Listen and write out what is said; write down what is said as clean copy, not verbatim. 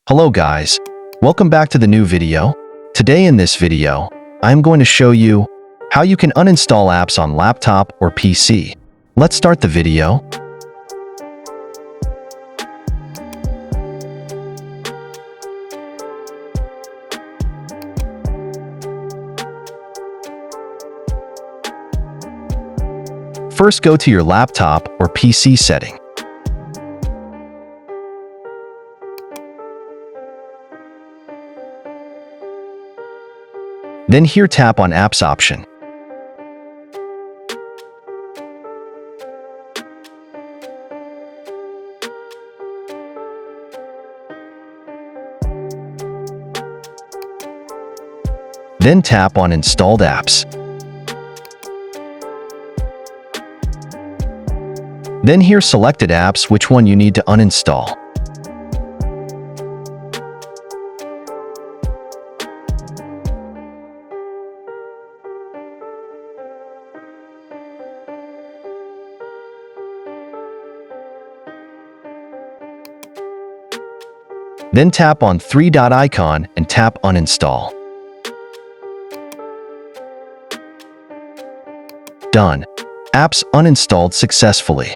Hello guys, welcome back to the new video. Today in this video, I'm going to show you how you can uninstall apps on laptop or PC. Let's start the video. First, go to your laptop or PC setting. Then here tap on Apps option. Then tap on Installed Apps. Then here selected apps which one you need to uninstall. Then tap on three-dot icon and tap Uninstall. Done. Apps uninstalled successfully.